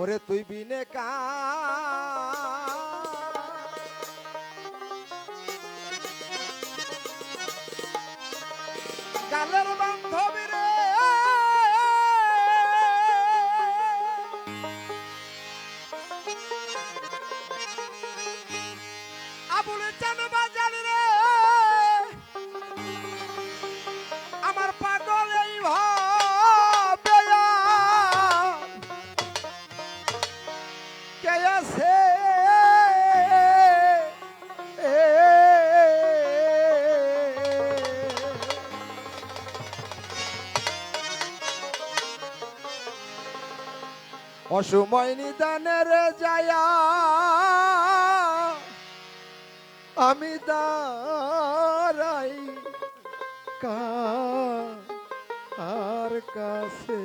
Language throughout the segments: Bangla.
ওরে তুই বিনে গালের বান্ধবী রে আবুল চান বাজার রে আমার পাগল এই ভাবে কে আছে অসময় নিদানের যায়া আমি দাঁড়াই কার কাছে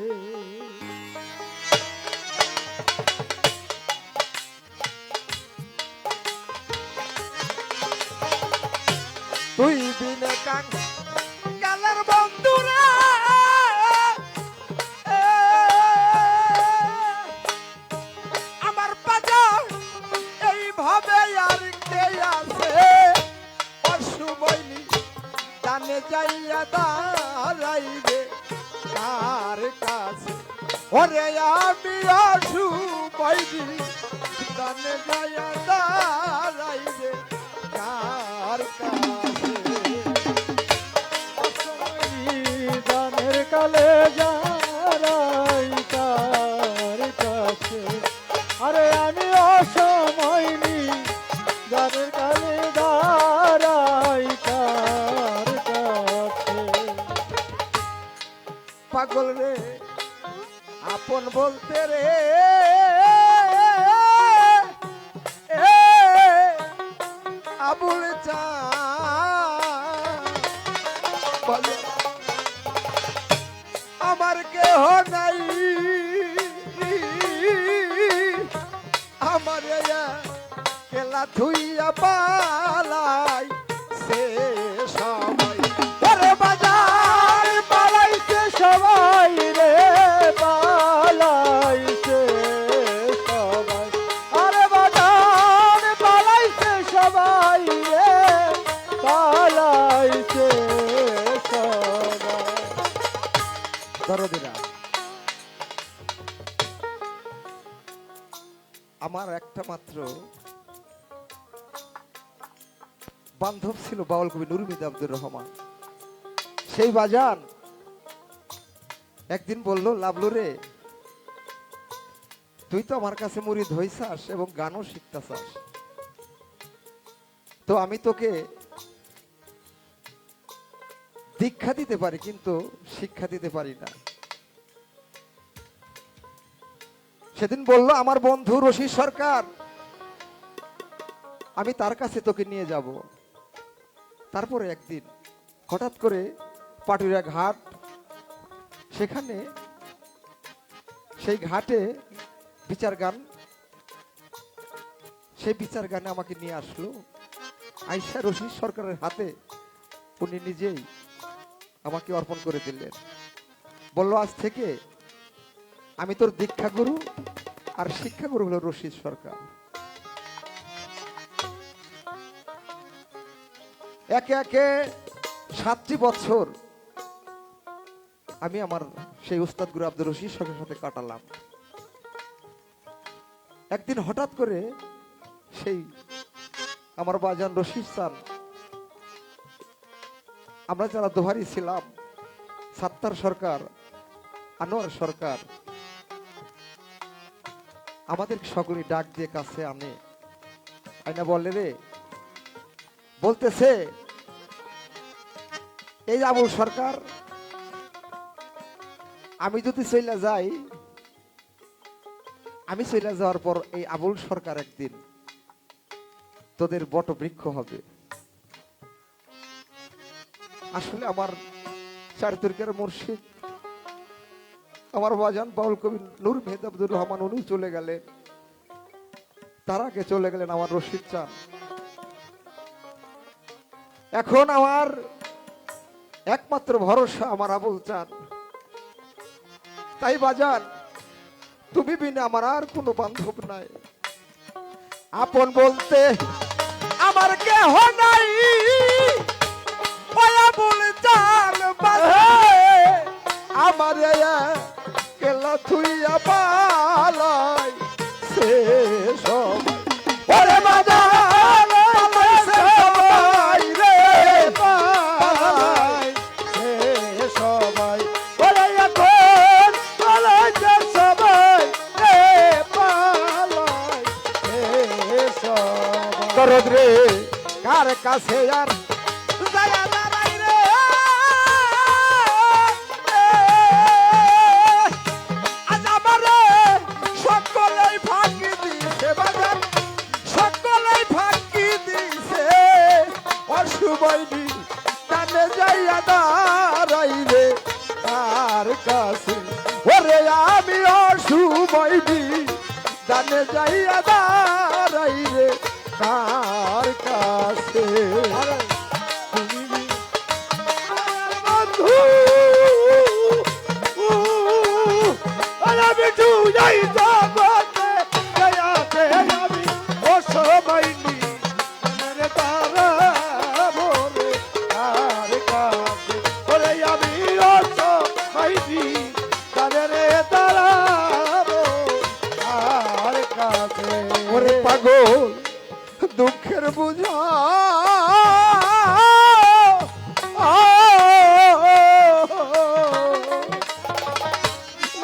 তুই বিনে কালের বন্ধুরা আমার বাজার এইভাবে আর কে আছে অশুভইনি জানে যাইয়া দাঁড়াইবে কার কাছে ওরে আমি অশুভইনি জানে যাইয়া দাঁড়াইবে কার কাছে দানের কালে যারাই তার কাছে আরে আমি অসময় নি দানের কালে দাঁড়াই তার কাছে পাগল রে আপন বলতে রে আবুল চা বলে আমার কেহ নাই আমার কেলা ধুইয়া পালাই সে সময় ওরে বাজার পালাইছে সবাই রে পালাইছে সবাই আরে বাজার পালাইছে সবাই রে পালাইছে সবাই দরদিরা আমার একটা মাত্র বান্ধব ছিল বাউল কবি নুরুমিদ আব্দুর রহমান সেই বাজান একদিন বলল লাবলু রে তুই তো আমার কাছে মুরিদ হইছাস এবং গানও শিখতাছাস তো আমি তোকে দীক্ষা দিতে পারি কিন্তু শিক্ষা দিতে পারি না সেদিন বলল আমার বন্ধু রশিদ সরকার আমি তার কাছে তোকে নিয়ে যাব তারপরে একদিন হঠাৎ করে পাটুরিয়া ঘাট সেখানে সেই ঘাটে বিচার গান সেই বিচার গানে আমাকে নিয়ে আসলো আইসা রশিদ সরকারের হাতে উনি নিজেই আমাকে অর্পণ করে দিলেন বলল আজ থেকে আমি তোর দীক্ষা গুরু আর শিক্ষা গুরু হলো রশিদ সরকার একে একে 7টি বছর আমি আমার সেই উস্তাদ গুরু আব্দুর রশিদ সরকারের সাথে কাটালাম একদিন হঠাৎ করে সেই আমার বাজান রশিদ চান আমরা যারা দোহারি ছিলাম সাত্তার সরকার আনোয়ার সরকার আমাদের সকলে ডাক দিয়ে কাছে আনে আইনা বলে রে বলতেছে এই আবুল সরকার আমি যদি চইলা যাই আমি চইলা যাওয়ার পর এই আবুল সরকার একদিন তোদের বটবৃক্ষ হবে আসলে আমার চারিত্রিকের মুর্শিদ আমার বাজান বাউল কবি নুরুমিদ আব্দুর রহমান উনি চলে গেলেন তার আগে চলে গেলেন আমার রশিদ চান এখন আমার একমাত্র ভরসা আমার আবুল চান তাই বাজান তুমি বিনা আমার আর কোনো বান্ধব নাই। আপন বলতে আমার কেহ নাই, ওয়া বলে চাল আমার কেলা থুইয়া পালাই সে সব ওরে বাজার সবাই রে পালাই সে সবাই ওরে এখন পালাইছে সবাই রে পালাই সে সবাই। দরদ রে কার কাছে আর জায়গা দাঁড়াই রে, আজ আমারে সকলেই ফাঁকি দিছে বাজার, সকলেই ফাঁকি দিছে অশুভইনি জানে যাইয়া দাঁড়াই রে কার কাছে ওরে আমি অশুভইনি জানে যাইয়া দাঁড়াই রে কার কাছে। বন্ধু আমি যাই জগতে গয়াতে আমি ও সবাইনি মনে তারা বলে আর কাছে ওরে আমি ও সবাইনি তাদের তারা আর কাছে। ওরে পাগল দুঃখের বুঝা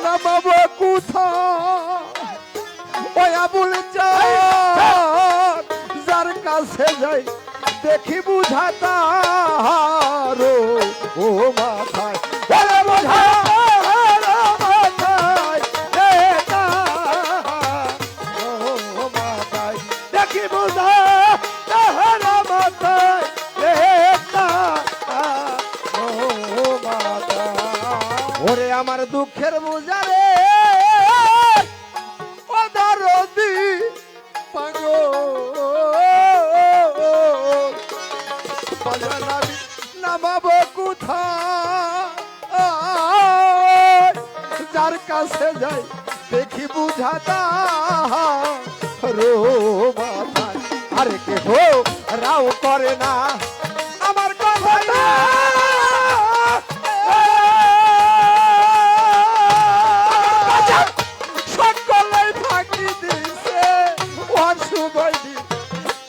নামাবো কোথা ওয়া বলে যার কাছে যাই দেখি বুঝাতা ও মাথায় ওরে বোঝা দেখি বোঝা তাহারা মাথায় ওরে আমার দুঃখের বোঝা রে ও দরদি পাগল বাজার আমি নামাবো কোথা যার কাছে যাই দেখি বুঝাতা রো মাথায় আরে কে হো রাও করে না আমার কথা সকলেই ফাঁকি দিছে অশুভইনি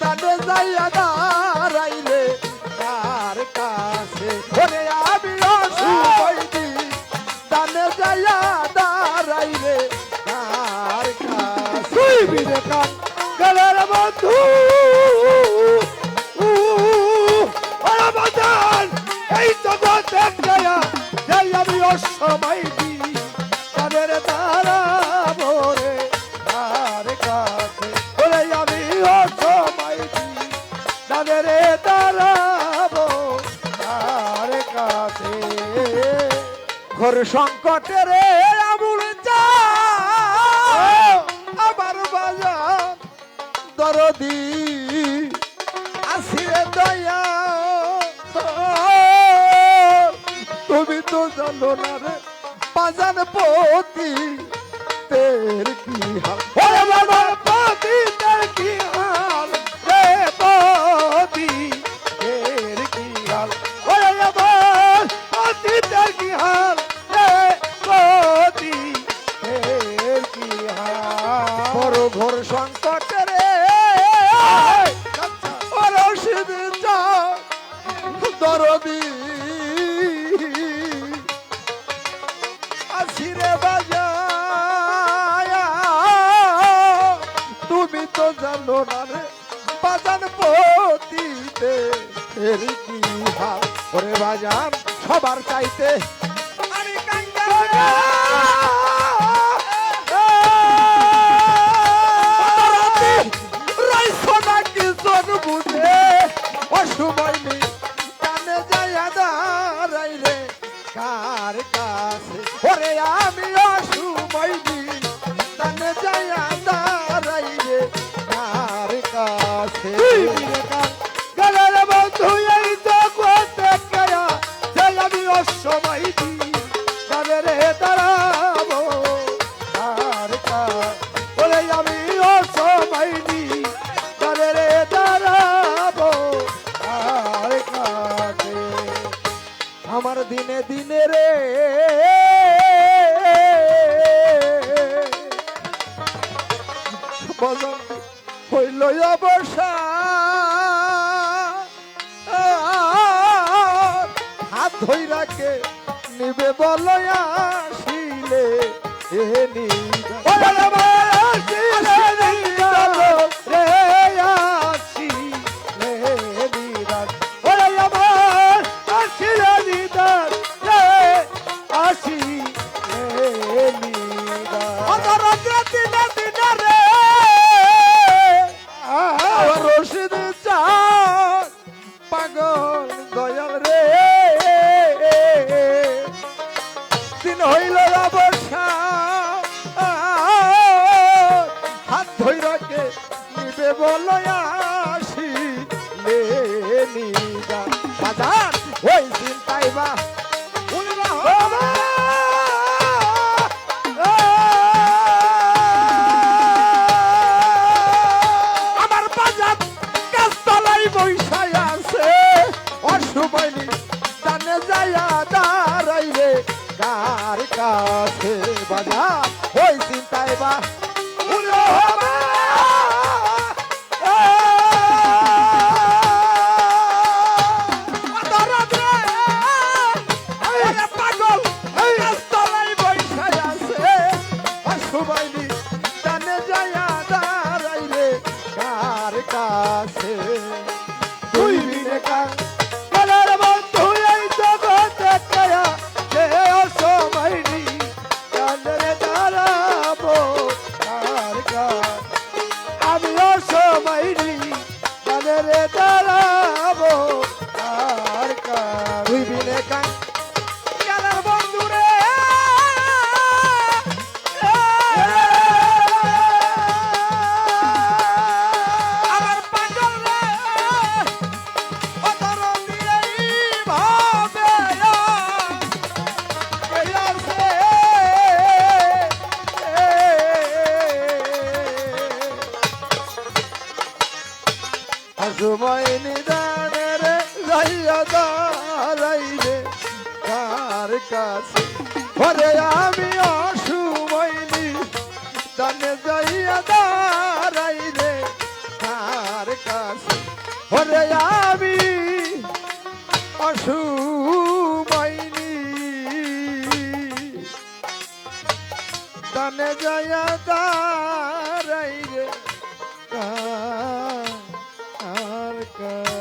তানে যাইয়া দাঁড়াইলে কার কাছে ওরে আমি অশুভইনি তানে যাইয়া দাঁড়াইলে কার কাছে। তুই বিবেকান গেলের বন্ধু ওরা বাজান এই জগতে গয়া যাই আমি অসময় দি তাদের তারা ভোরে তার কাছে ওরে আমি অসময় দি তাদের তারা তার কাছে। ঘোর সংকটের আমুল চা আবার বাজার দরদি আসিরে দয়া তুমি তো জানো না রে বাজান পতি তের কি হাল ওরে বাবার পতি তার কি হাল রে পতি এর কি হাল ওরে বাবার পতি তার কি হাল রে পতি এর কি হাল। বড় ঘোর সংকটের রশিদ চা দরদি আসিরে বাজায় তুমি তো জানো না রে বাজান পতিতে এর কি হাল ওরে বাজান সবার চাইতে আমি কাঙ্গাল বুঝে অসময় নেই কানে যাইয়া দাঁড়াইলে কার কাছে ওরে আমি অসময় নেই কানে যাইয়া দাঁড়াইলে কার কাছে। তুই বিবেকান গেলের বন্ধু এই জগতে গয়া যাই আমি অসময় দি তাদের তারা বসন্তে হইল অবসা হাত ধইরাকে নিবে বল আসিলে এ নিদা ওরে আমার আসিলে নিদান রে আসিলে নিদান ওরে আমার আসিলে নিদান রে আসিলে নিদান অতরাত্রে দিনে দিনে রে আমার রশিদ চাঁদ পাগল দয়াল রে দিন হইল অবসা হাত ধইরাকে নিবে বল আসি লে নিদা বাজার ওই চিন্তাই বা উলিরা হবে আমার বাজার গাছতলাই বৈশাই আছে অশুভনি জানে যাইয়া দাঁড়াইলে কার কাছে বাজার ওই চিন্তায় বা উলিরা হবে পাগল গাছতলাই বৈশাই আছে অশুভনি জানে যাইয়া দাঁড়াইলে কার কাছে তুই বিনে কার কালার বন্ধু এই জগতে কায়া যে অসময়নি কান্দরে দাঁড়াবো কার কার আমি অসময়নি কান্দরে দাঁড়াবো কার কার তুই বিনে কান গেলার বন্ধু রে আমার পাগল রে অতর দিয়েই ভাবে গেলাছে সময় নিদানের যাইয়া দাঁড়াইলে কার কাছে ওরে আমি অসময়নি দানে যাইয়া দাঁড়াইলে কার কাছে ওরে আমি অসময়নি দানে যাইয়া দাঁড়াইলে কার কাছে